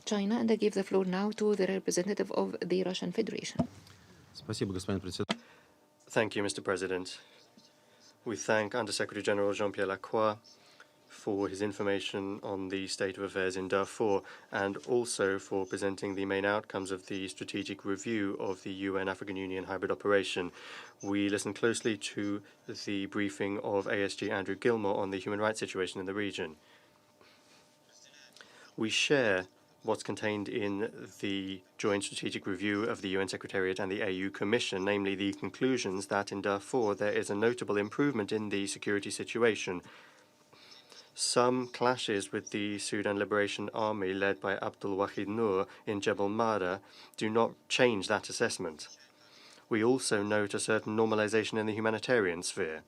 China, and I give the floor now to the representative of the Russian Federation. Thank you, Mr. President. We thank Undersecretary General Jean-Pierre Lacroix for his information on the state of affairs in Darfur and also for presenting the main outcomes of the strategic review of the UN African Union hybrid operation. We listened closely to the briefing of ASG Andrew Gilmore on the human rights situation in the region. We share what's contained in the joint strategic review of the UN Secretariat and the AU Commission, namely the conclusions that in Darfur there is a notable improvement in the security situation. Some clashes with the Sudan Liberation Army led by Abdul Wahid Nur in Jebel Mada do not change that assessment. We also note a certain normalization in the humanitarian sphere.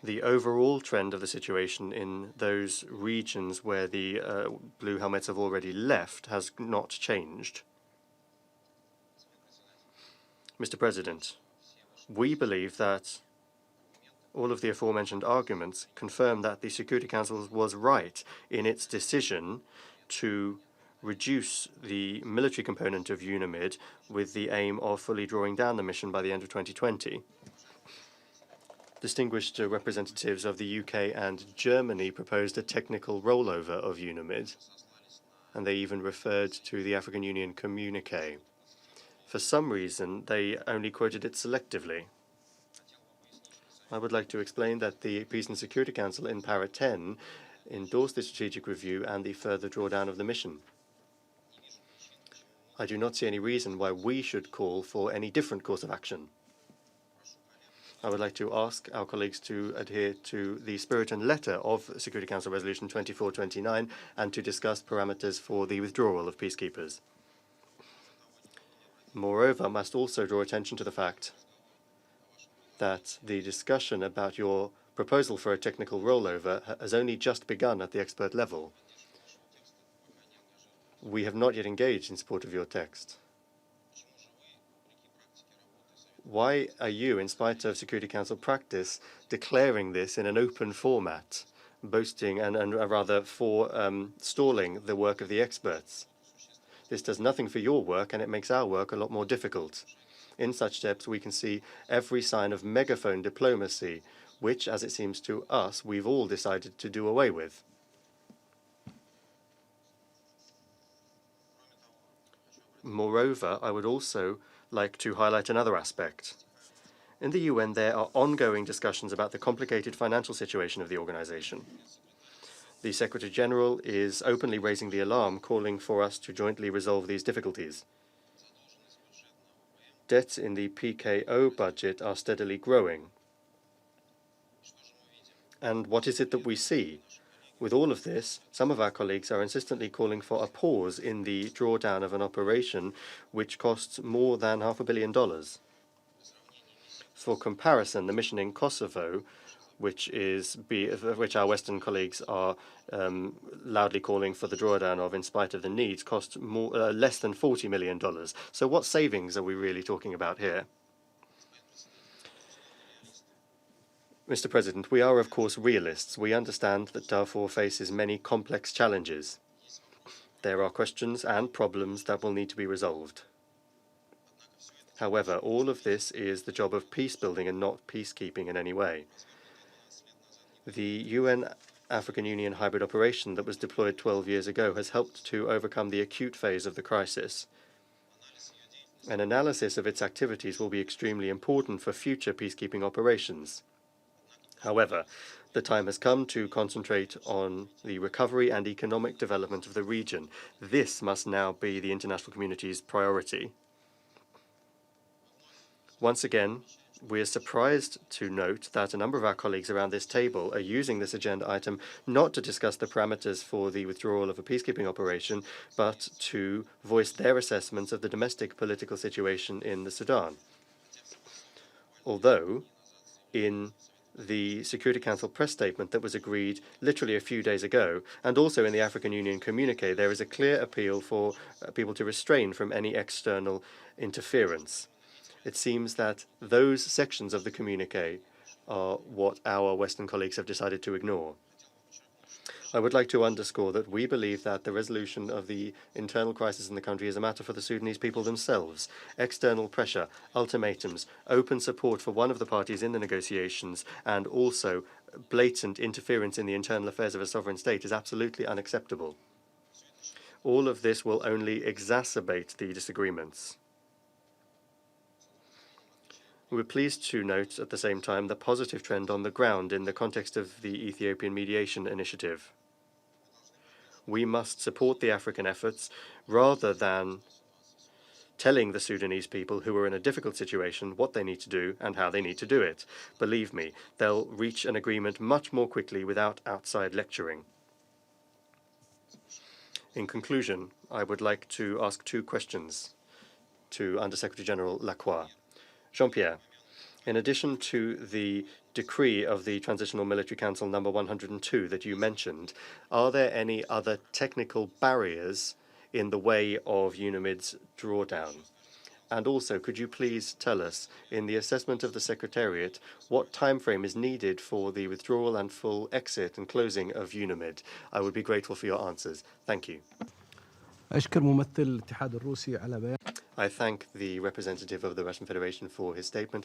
The overall trend of the situation in those regions where the Blue Helmets have already left has not changed. Mr. President, we believe that all of the aforementioned arguments confirm that the Security Council was right in its decision to reduce the military component of UNAMID with the aim of fully drawing down the mission by the end of 2020. Distinguished representatives of the UK and Germany proposed a technical rollover of UNAMID, and they even referred to the African Union communique. For some reason, they only quoted it selectively. I would like to explain that the Peace and Security Council in Para 10 endorsed the strategic review and the further drawdown of the mission. I do not see any reason why we should call for any different course of action. I would like to ask our colleagues to adhere to the spirit and letter of Security Council Resolution 2429 and to discuss parameters for the withdrawal of peacekeepers. Moreover, I must also draw attention to the fact that the discussion about your proposal for a technical rollover has only just begun at the expert level. We have not yet engaged in support of your text. Why are you, in spite of Security Council practice, declaring this in an open format, boasting and rather stalling the work of the experts? This does nothing for your work, and it makes our work a lot more difficult. In such steps, we can see every sign of megaphone diplomacy, which, as it seems to us, we've all decided to do away with. Moreover, I would also like to highlight another aspect. In the UN, there are ongoing discussions about the complicated financial situation of the organization. The Secretary General is openly raising the alarm, calling for us to jointly resolve these difficulties. Debts in the PKO budget are steadily growing. And what is it that we see? With all of this, some of our colleagues are insistently calling for a pause in the drawdown of an operation which costs more than $500 million. For comparison, the mission in Kosovo, which our Western colleagues are loudly calling for the drawdown of in spite of the needs, cost less than $40 million. So what savings are we really talking about here? Mr. President, we are of course realists. We understand that Darfur faces many complex challenges. There are questions and problems that will need to be resolved. However, all of this is the job of peace building and not peacekeeping in any way. The UN African Union hybrid operation that was deployed 12 years ago has helped to overcome the acute phase of the crisis. An analysis of its activities will be extremely important for future peacekeeping operations. However, the time has come to concentrate on the recovery and economic development of the region. This must now be the international community's priority. Once again, we are surprised to note that a number of our colleagues around this table are using this agenda item not to discuss the parameters for the withdrawal of a peacekeeping operation, but to voice their assessments of the domestic political situation in the Sudan. Although, in the Security Council press statement that was agreed literally a few days ago, and also in the African Union communique, there is a clear appeal for people to refrain from any external interference. It seems that those sections of the communique are what our Western colleagues have decided to ignore. I would like to underscore that we believe that the resolution of the internal crisis in the country is a matter for the Sudanese people themselves. External pressure, ultimatums, open support for one of the parties in the negotiations, and also blatant interference in the internal affairs of a sovereign state is absolutely unacceptable. All of this will only exacerbate the disagreements. We're pleased to note at the same time the positive trend on the ground in the context of the Ethiopian mediation initiative. We must support the African efforts rather than telling the Sudanese people who are in a difficult situation what they need to do and how they need to do it. Believe me, they'll reach an agreement much more quickly without outside lecturing. In conclusion, I would like to ask two questions to Under-Secretary General Lacroix. Jean-Pierre, in addition to the decree of the Transitional Military Council number 102 that you mentioned, are there any other technical barriers in the way of UNAMID's drawdown? And also, could you please tell us, in the assessment of the Secretariat, what timeframe is needed for the withdrawal and full exit and closing of UNAMID? I would be grateful for your answers. Thank you. أشكر ممثل الاتحاد الروسي على بيان I thank the representative of the Russian Federation for his statement.